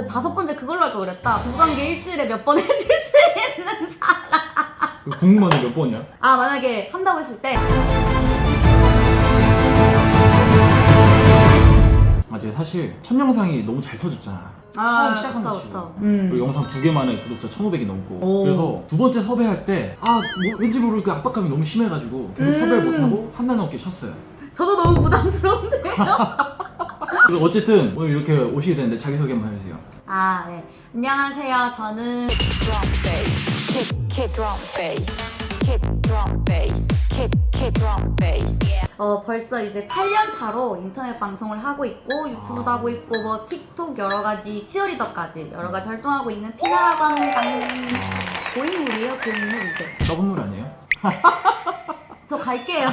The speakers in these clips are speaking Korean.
저 5번째 그걸로 할 걸 그랬다. 부부관계 일주일에 몇 번 해줄 수 있는 사람. 궁금한데 몇 번이야? 아, 만약에 한다고 했을 때 제가 사실 첫 영상이 너무 잘 터졌잖아. 처음 시작한 거 치고. 그리고 영상 2개 만에 구독자 1,500이 넘고. 오. 그래서 두 번째 섭외할 때 뭐 왠지 모르게 그 압박감이 너무 심해가지고 계속 섭외를 못하고 한 달 넘게 쉬었어요. 저도 너무 부담스러운데요? 그래서 어쨌든 오늘 이렇게 오시게 됐는데 자기소개 한번 해주세요. 아, 네. 안녕하세요. 저는 drum bass, kick drum bass, kick drum bass, kick drum bass. 벌써 이제 8년 차로 인터넷 방송을 하고 있고 유튜브도 하고 있고 뭐 틱톡 여러 가지 치어리더까지 여러 가지 활동하고 있는 피나라고 합니다. 고인물이에요, 고인물 이제. 썩은 물 아니에요? 저 갈게요.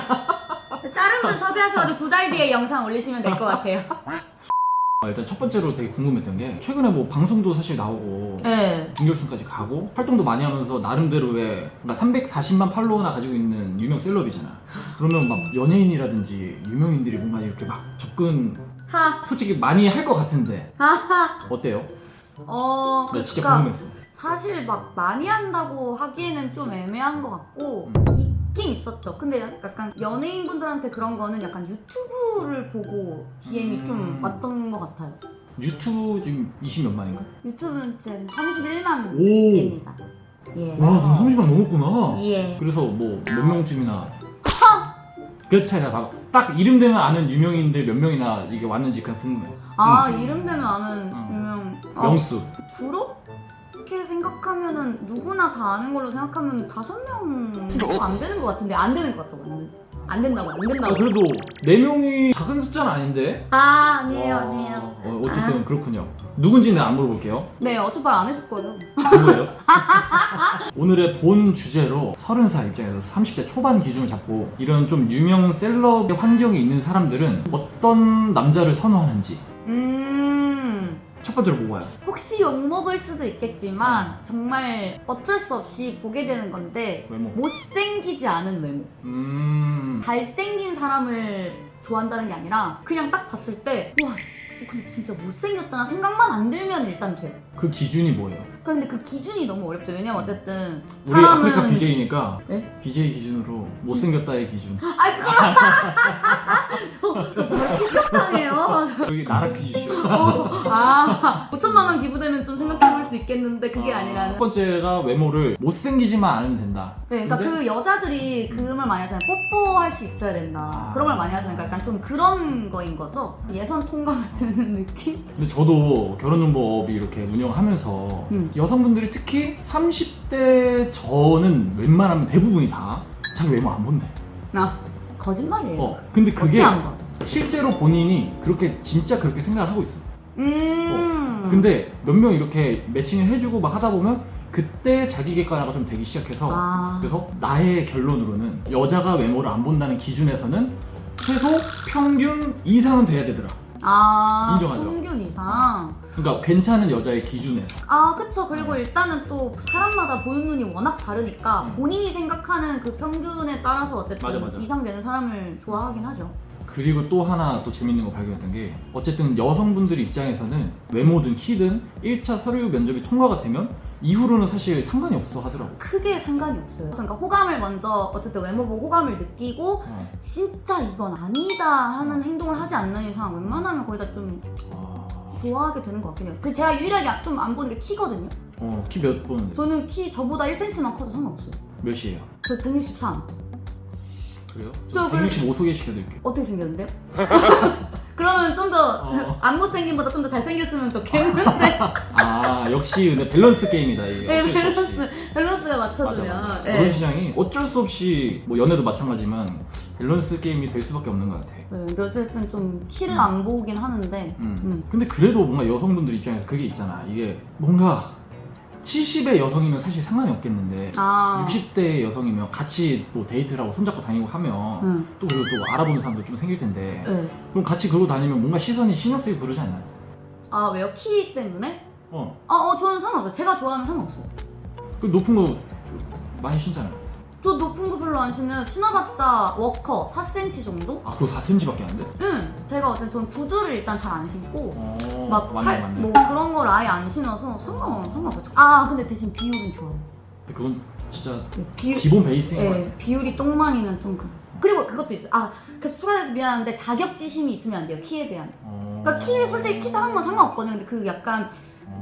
다른 분 섭외하셔가지고 2달 뒤에 영상 올리시면 될 것 같아요. 일단 첫 번째로 되게 궁금했던 게 최근에 뭐 방송도 사실 나오고 네. 준결승까지 가고 활동도 많이 하면서 나름대로의 340만 팔로워나 가지고 있는 유명 셀럽이잖아. 그러면 막 연예인이라든지 유명인들이 뭔가 이렇게 막 접근 하. 솔직히 많이 할 것 같은데 하하. 어때요? 나 진짜 그러니까 궁금했어. 사실 막 많이 한다고 하기에는 좀 애매한 것 같고 있긴 있었죠. 근데 약간 연예인분들한테 그런 거는 약간 유튜브를 보고 DM이 좀 왔던 것 같아요. 유튜브 지금 20몇만인가? 유튜브는 지금 31만 오! 개입니다. 예. 와, 30만 넘었구나. 예. 그래서 뭐 몇 명쯤이나 그 차이가 봐. 딱 이름 되면 아는 유명인들 몇 명이나 이게 왔는지 그냥 궁금해. 아, 이름 되면 아는 응. 유명. 명수. 그렇게 생각하면은 누구나 다 아는 걸로 생각하면 5명도 안 되는 것 같은데 안 되는 것 같다고. 안 된다고. 그래도 4명이 작은 숫자는 아닌데? 아, 아니에요, 와, 아니에요. 어쨌든 그렇군요. 누군지는 안 물어볼게요. 네, 어차피 말 안 해줄 거예요. 누구예요? 오늘의 본 주제로 30살 입장에서 30대 초반 기준을 잡고 이런 좀 유명 셀럽의 환경에 있는 사람들은 어떤 남자를 선호하는지 첫 번째로 뭐가요? 혹시 욕먹을 수도 있겠지만 정말 어쩔 수 없이 보게 되는 건데 외모. 못생기지 않은 외모. 잘생긴 사람을 좋아한다는 게 아니라 그냥 딱 봤을 때 와, 근데 진짜 못생겼다는 생각만 안 들면 일단 돼요. 그 기준이 뭐예요? 근데 그 기준이 너무 어렵죠. 왜냐면 어쨌든 우리 사람은 아프리카 BJ니까 네? BJ 기준으로 못생겼다의 기준. 아이 그걸 저 폭격당해요. 여기 나라 퀴즈쇼. 5천만 원 기부되면 좀 생각해볼 수 있겠는데 그게 아니라는. 첫 번째가 외모를 못생기지만 않으면 된다. 네, 그러니까 근데 그 여자들이 그 말 많이 하잖아요. 뽀뽀할 수 있어야 된다. 그런 말 많이 하잖아요. 그러니까 약간 좀 그런 거인 거죠. 예선 통과 같은 느낌? 근데 저도 결혼정보업이 이렇게 운영하면서 여성분들이 특히 30대 저는 웬만하면 대부분이 다 자기 외모 안 본대. 거짓말이에요. 근데 그게 어떻게 안 봐? 실제로 본인이 그렇게 진짜 그렇게 생각을 하고 있어. 근데 근데 몇 명 이렇게 매칭을 해주고 막 하다 보면 그때 자기 객관화가 좀 되기 시작해서 그래서 나의 결론으로는 여자가 외모를 안 본다는 기준에서는 최소 평균 이상은 돼야 되더라. 인정하죠. 평균 이상. 그러니까 괜찮은 여자의 기준에서. 그쵸. 그리고 일단은 또 사람마다 보는 눈이 워낙 다르니까 본인이 생각하는 그 평균에 따라서 어쨌든 맞아. 이상되는 사람을 좋아하긴 하죠. 그리고 또 하나 또 재밌는 거 발견했던 게 어쨌든 여성분들 입장에서는 외모든 키든 1차 서류 면접이 통과가 되면 이후로는 사실 상관이 없어 하더라고. 크게 상관이 없어요. 그러니까 호감을 먼저 어쨌든 외모 보고 호감을 느끼고 진짜 이건 아니다 하는 행동을 하지 않는 이상 웬만하면 거의 다 좀 좋아하게 되는 것 같긴 해요. 제가 유일하게 좀 안 보는 게 키거든요. 키 몇 보는데? 저는 키 저보다 1cm만 커도 상관없어요. 몇이에요? 저 163. 그래요? 저 165 소개시켜드릴게요. 어떻게 생겼는데요? 그러면 좀 더 안 못생김보다 좀 더 잘생겼으면 좋겠는데. 역시 근데 밸런스 게임이다 이게. 네, 밸런스가 맞춰주면. 맞아. 네. 결혼 시장이 어쩔 수 없이 뭐 연애도 마찬가지지만 밸런스 게임이 될 수밖에 없는 것 같아. 네, 어쨌든 좀 키를 안 보긴 하는데. 근데 그래도 뭔가 여성분들 입장에서 그게 있잖아. 이게 뭔가 70의 여성이면 사실 상관이 없겠는데 60대의 여성이면 같이 또 데이트를 하고 손잡고 다니고 하면 또 그리고 또 알아보는 사람도 좀 생길 텐데 그럼 같이 그러고 다니면 뭔가 시선이 신경 쓰이고 그러지 않나요? 왜요? 키 때문에? 저는 저는 상관없어요. 제가 좋아하면 상관없어요. 그 높은 거 많이 신잖아요. 저 높은 거 별로 안 신어요. 신어봤자 워커 4cm 정도? 아, 그거 4cm밖에 안 돼? 응. 제가 어쨌든 전 구두를 일단 잘 안 신고 막 맞네, 맞네. 뭐 그런 걸 아예 안 신어서 상관없죠. 아 근데 대신 비율은 좋아요. 근데 그건 진짜 비율, 기본 베이스인 거 같아. 네, 비율이 똥망이면 좀 그리고 그것도 있어요. 아 그래서 추가해서 미안한데 자격지심이 있으면 안 돼요. 키에 대한. 그러니까 키에 솔직히 키 작은 건 상관없거든요. 근데 그 약간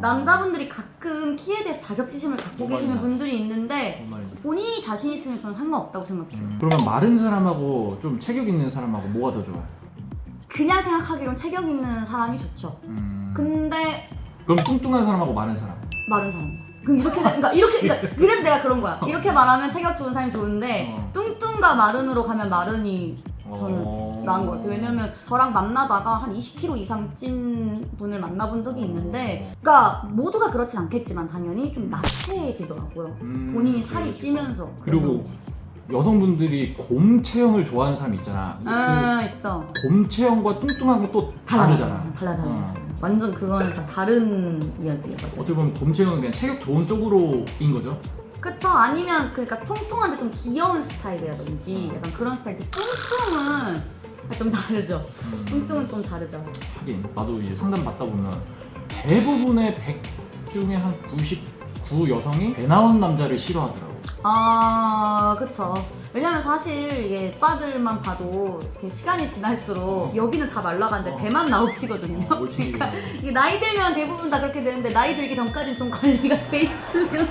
남자분들이 가끔 키에 대해서 자격지심을 갖고 계시는 분들이 있는데 본인이 자신 있으면 저는 상관없다고 생각해요. 그러면 마른 사람하고 좀 체격 있는 사람하고 뭐가 더 좋아요? 그냥 생각하기론 체격 있는 사람이 좋죠. 근데 그럼 뚱뚱한 사람하고 마른 사람? 마른 사람. 그러니까 그래서 내가 그런 거야. 이렇게 말하면 체격 좋은 사람이 좋은데 뚱뚱과 마른으로 가면 마른이 저는 나은 것 같아요. 왜냐면 저랑 만나다가 한 20kg 이상 찐 분을 만나본 적이 있는데, 그러니까 모두가 그렇진 않겠지만 당연히 좀 나태해지더라고요. 본인이 살이 찌면서. 그리고 여성분들이 곰 체형을 좋아하는 사람이 있잖아. 있죠. 곰 체형과 뚱뚱한 건 또 다르잖아. 달라. 완전 그거는 진짜 다른 이야기예요. 어떻게 보면 곰 체형은 그냥 체격 좋은 쪽으로인 거죠? 그쵸. 아니면 그러니까 통통한데 좀 귀여운 스타일이라든지 약간 그런 스타일. 뚱뚱은 좀 다르죠. 뚱뚱은 좀 다르죠. 하긴 나도 이제 상담 받다 보면 대부분의 100 중에 한 99 여성이 배 나온 남자를 싫어하더라고. 아 그쵸. 왜냐면 사실 이게 오빠들만 봐도 이렇게 시간이 지날수록 여기는 다 말라가는데 배만 나오시거든요. 그러니까 이게 나이 들면 대부분 다 그렇게 되는데 나이 들기 전까지는 좀 관리가 돼 있으면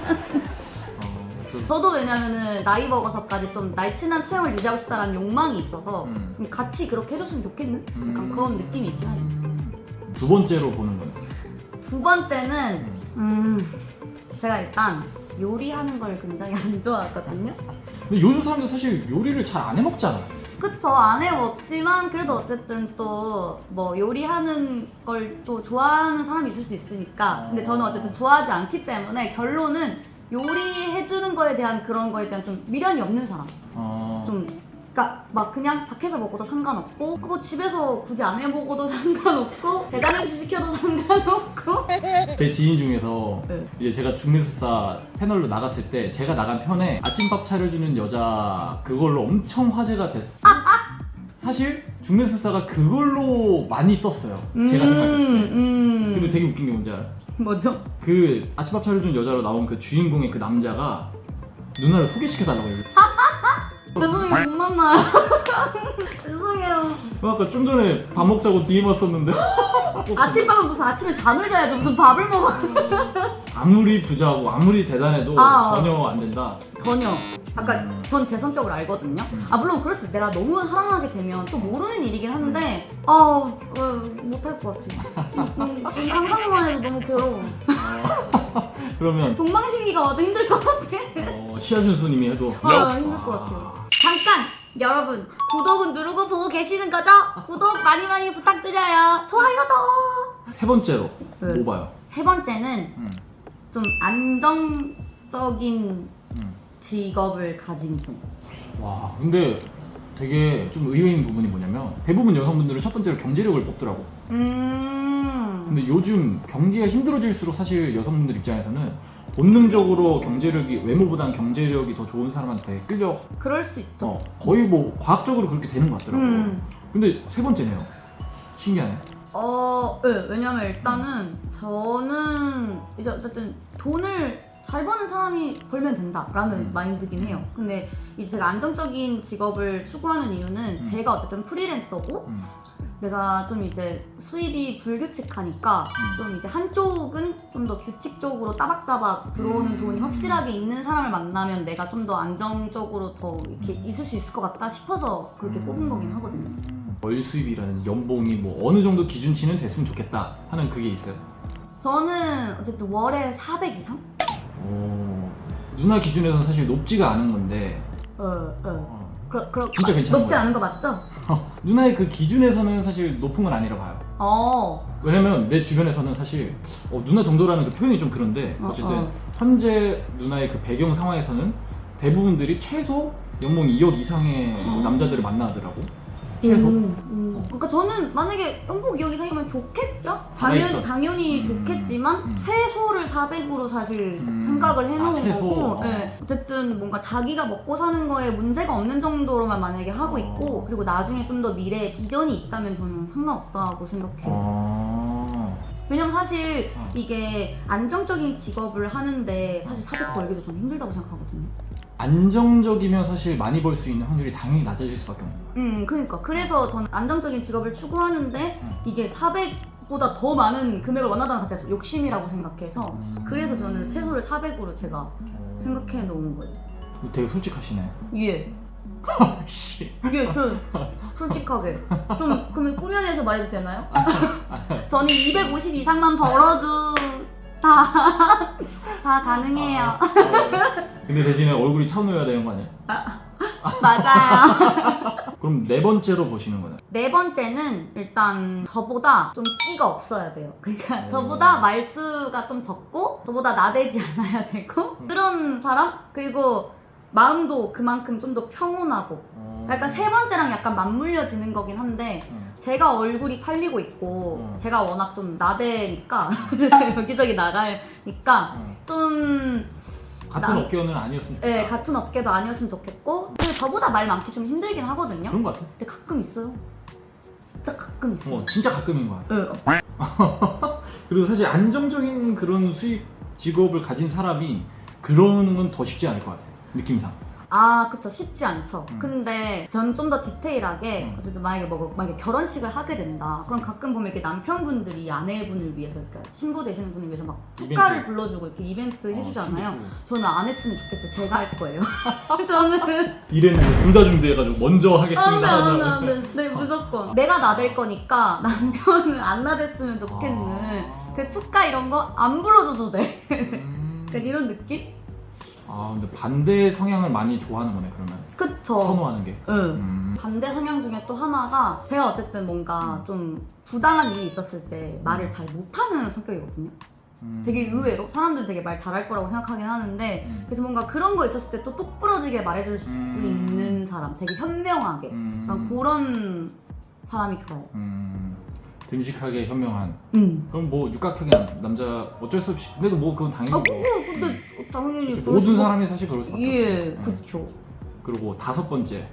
저도 왜냐면은 나이 먹어서까지 좀 날씬한 체형을 유지하고 싶다는 욕망이 있어서 좀 같이 그렇게 해줬으면 좋겠는 약간 그런 느낌이 있긴 하죠. 두 번째로 보는 건? 두 번째는 제가 일단 요리하는 걸 굉장히 안 좋아하거든요. 근데 요즘 사람들 사실 요리를 잘 안 해먹잖아. 그쵸. 안 해먹지만 그래도 어쨌든 또 뭐 요리하는 걸 또 좋아하는 사람이 있을 수 있으니까. 근데 저는 어쨌든 좋아하지 않기 때문에 결론은 요리해주는 거에 대한 그런 거에 대한 좀 미련이 없는 사람. 좀 그러니까 막 그냥 밖에서 먹어도 상관없고 뭐 집에서 굳이 안 해먹어도 상관없고 배달을 시켜도 상관없고. 제 지인 중에서 이제 제가 중매수사 패널로 나갔을 때 제가 나간 편에 아침밥 차려주는 여자 그걸로 엄청 화제가 됐. 사실 중매수사가 그걸로 많이 떴어요. 제가 생각했을 때. 근데 되게 웃긴 게 뭔지 알아? 뭐죠? 그 아침밥 차려준 여자로 나온 그 주인공의 그 남자가 누나를 소개시켜달라고 해요. 죄송해요. 못 만나요. 죄송해요. 아까 좀 전에 밥 먹자고 DM 왔었는데 아침밥은 무슨 아침에 잠을 자야죠. 무슨 밥을 먹어. 아무리 부자고 아무리 대단해도 전혀 안 된다. 전혀. 아까 전 제 성격을 알거든요. 물론 그럴 수 내가 너무 사랑하게 되면 또 모르는 일이긴 한데 못할 것 같아. 지금 상상만 해도 너무 괴로워. 그러면 동방신기가 와도 힘들 것 같아. 시아준수님이 해도 힘들 것 같아요. 잠깐! 여러분 구독은 누르고 보고 계시는 거죠? 구독 많이 많이 부탁드려요. 좋아요도. 세 번째로 뭐 봐요? 세 번째는 좀 안정적인 직업을 가진 분. 와 근데 되게 좀 의외인 부분이 뭐냐면 대부분 여성분들은 첫 번째로 경제력을 뽑더라고. 근데 요즘 경기가 힘들어질수록 사실 여성분들 입장에서는 본능적으로 경제력이 외모보다는 경제력이 더 좋은 사람한테 끌려. 그럴 수 있죠. 거의 뭐 과학적으로 그렇게 되는 것 같더라고. 근데 세 번째네요. 신기하네. 네, 왜냐면 일단은 저는 이제 어쨌든 돈을 잘 버는 사람이 벌면 된다라는 마인드긴 해요. 근데 이제 제가 안정적인 직업을 추구하는 이유는 제가 어쨌든 프리랜서고 내가 좀 이제 수입이 불규칙하니까 좀 이제 한쪽은 좀 더 규칙적으로 따박따박 들어오는 돈이 확실하게 있는 사람을 만나면 내가 좀 더 안정적으로 더 이렇게 있을 수 있을 것 같다 싶어서 그렇게 꼽은 거긴 하거든요. 월 수입이라든지 연봉이 뭐 어느 정도 기준치는 됐으면 좋겠다 하는 그게 있어요? 저는 어쨌든 월에 400 이상? 누나 기준에서는 사실 높지가 않은 건데 진짜 괜찮은 높지 거야. 않은 거 맞죠? 누나의 그 기준에서는 사실 높은 건 아니라 봐요. 왜냐면 내 주변에서는 사실 누나 정도라는 그 표현이 좀 그런데 어쨌든 현재 누나의 그 배경 상황에서는 대부분들이 최소 연봉 2억 이상의 남자들을 만나더라고. 최소. 그러니까 저는 만약에 형복 2억 이상이면 좋겠죠? 있어. 당연히 좋겠지만 최소를 400으로 사실 생각을 해놓은 최소. 거고 네. 어쨌든 뭔가 자기가 먹고 사는 거에 문제가 없는 정도로만 만약에 하고 있고 그리고 나중에 좀 더 미래에 비전이 있다면 저는 상관없다고 생각해요. 왜냐면 사실 이게 안정적인 직업을 하는데 사실 400 벌기도 저는 힘들다고 생각하거든요. 안정적이면 사실 많이 벌 수 있는 확률이 당연히 낮아질 수밖에 없는 거야. 그러니까 그래서 저는 안정적인 직업을 추구하는데 이게 400보다 더 많은 금액을 원하다는 자체가 욕심이라고 생각해서 그래서 저는 최소를 400으로 제가 생각해 놓은 거예요. 되게 솔직하시네. 예. 씨. 이게 좀 솔직하게 좀 그러면 꾸며내서 말해도 되나요? 저는 250 이상만 벌어도 다 가능해요. 근데 대신에 얼굴이 차놓여야 되는 거 아니야? 맞아요. 그럼 네 번째로 보시는 거네. 네 번째는 일단 저보다 좀 끼가 없어야 돼요. 그러니까 저보다 말수가 좀 적고 저보다 나대지 않아야 되고 그런 사람? 그리고 마음도 그만큼 좀 더 평온하고 약간 세 번째랑 약간 맞물려지는 거긴 한데 제가 얼굴이 팔리고 있고 제가 워낙 좀 나대니까 여기저기 나가니까 좀 같은 업계는 아니었으면 좋겠다. 네, 같은 업계도 아니었으면 좋겠고 그리고 저보다 말 많기 좀 힘들긴 하거든요. 그런 거 같아. 근데 가끔 있어요. 진짜 가끔 있어요. 진짜 가끔인 거 같아. 네. 그리고 사실 안정적인 그런 수입 직업을 가진 사람이 그러는 건 더 쉽지 않을 것 같아. 느낌상. 아 그쵸 쉽지 않죠. 근데 전 좀 더 디테일하게 어쨌든 만약에 결혼식을 하게 된다 그럼 가끔 보면 이렇게 남편분들이 아내분을 위해서 그러니까 신부 되시는 분을 위해서 막 축가를 불러주고 이렇게 이벤트 해주잖아요. 저는 안 했으면 좋겠어요. 제가 할 거예요. 저는 이랬는데 둘 다 준비해가지고 먼저 하겠습니다. 안돼 네 무조건 내가 나댈 거니까 남편은 안 나댔으면 좋겠는 그 축가 이런 거 안 불러줘도 돼. 그러니까 이런 느낌? 근데 반대 성향을 많이 좋아하는 거네 그러면. 그쵸. 선호하는 게. 응. 반대 성향 중에 또 하나가 제가 어쨌든 뭔가 좀 부당한 일이 있었을 때 말을 잘 못하는 성격이거든요. 되게 의외로 사람들은 되게 말 잘할 거라고 생각하긴 하는데 그래서 뭔가 그런 거 있었을 때 또 똑부러지게 말해줄 수 있는 사람 되게 현명하게 그런 사람이 좋아요. 듬직하게 현명한. 그럼 뭐 육각형의 남자 어쩔 수 없이. 근데도 뭐 그건 당연히. 근데 당연히 모든 사람이 사실 그럴 수밖에 없지. 예, 그쵸. 그리고 다섯 번째.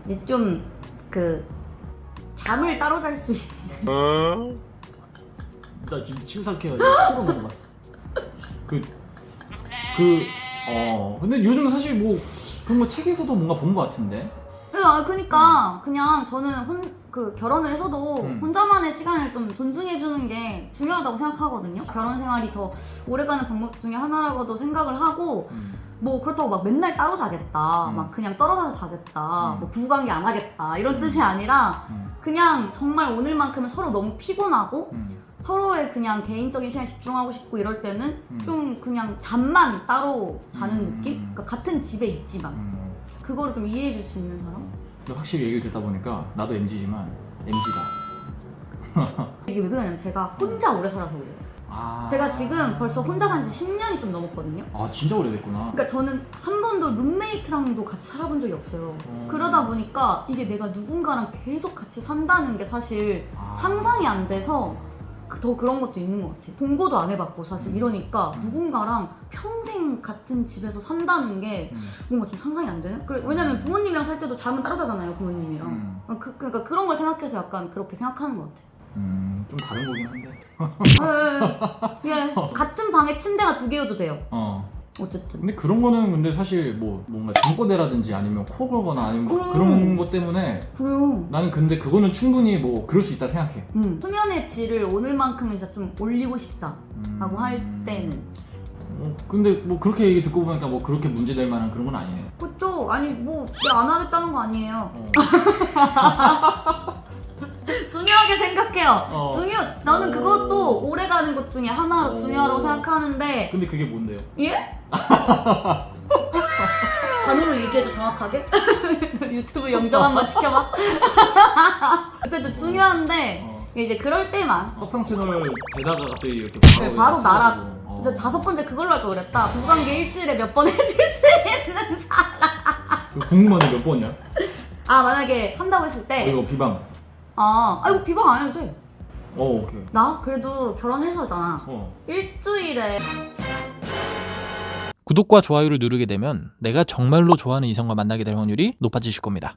이제 좀 그 잠을 따로 잘 수 있는. 나 지금 침삭해가지고 코로 넘어갔어. 근데 요즘 사실 뭐 그런 거 책에서도 뭔가 본 것 같은데. 그러니까 그냥 저는 결혼을 해서도 혼자만의 시간을 좀 존중해주는 게 중요하다고 생각하거든요. 결혼 생활이 더 오래가는 방법 중에 하나라고도 생각을 하고 뭐 그렇다고 막 맨날 따로 자겠다 막 그냥 떨어져서 자겠다 뭐 부부관계 안 하겠다 이런 뜻이 아니라 그냥 정말 오늘만큼은 서로 너무 피곤하고 서로의 그냥 개인적인 시간에 집중하고 싶고 이럴 때는 좀 그냥 잠만 따로 자는 느낌? 그러니까 같은 집에 있지만 그거를 좀 이해해 줄 수 있는 사람? 근데 확실히 얘기를 듣다 보니까 나도 MZ지만 MZ다. 이게 왜 그러냐면 제가 혼자 오래 살아서 그래요. 제가 지금 벌써 혼자 산 지 10년이 좀 넘었거든요. 진짜 오래됐구나. 그러니까 저는 한 번도 룸메이트랑도 같이 살아본 적이 없어요. 그러다 보니까 이게 내가 누군가랑 계속 같이 산다는 게 사실 상상이 안 돼서 더 그런 것도 있는 것 같아요. 동거도 안 해봤고 사실 이러니까 누군가랑 평생 같은 집에서 산다는 게 뭔가 좀 상상이 안 되는? 왜냐면 부모님이랑 살 때도 잠은 따로 자잖아요, 부모님이랑. 그러니까 그런 걸 생각해서 약간 그렇게 생각하는 것 같아요. 좀 다른 거긴 한데. 예. 같은 방에 침대가 2개여도 돼요. 어쨌든. 근데 그런 거는 근데 사실 뭐 뭔가 잠꼬대라든지 아니면 코 걸거나 아니면 뭐 그런 것 때문에 그래요. 나는 근데 그거는 충분히 뭐 그럴 수 있다 생각해. 수면의 질을 오늘만큼은 진짜 좀 올리고 싶다라고 할 때는. 근데 뭐 그렇게 얘기 듣고 보니까 뭐 그렇게 문제될 만한 그런 건 아니에요. 그쵸. 아니 뭐 안 하겠다는 거 아니에요. 중요하게 생각해요. 나는 그것도 오래가는 것 중에 하나로 중요하다고 생각하는데. 근데 그게 뭔데요? 예? 단어로 얘기해도 정확하게? 유튜브 영정 한번 시켜봐. 어쨌든 중요한데 이제 그럴 때만. 떡상 채널 되다가 갑자기 이렇게 바로 나라. 이제 5번째 그걸로 할 걸 그랬다. 부부관계 일주일에 몇 번 해줄 수 있는 사람. 궁금한데 몇 번이야? 아 만약에 한다고 했을 때 이거 비방. 이거 비방 안 해도 돼. 오케이. 나 그래도 결혼해서잖아. 일주일에 구독과 좋아요를 누르게 되면 내가 정말로 좋아하는 이성과 만나게 될 확률이 높아지실 겁니다.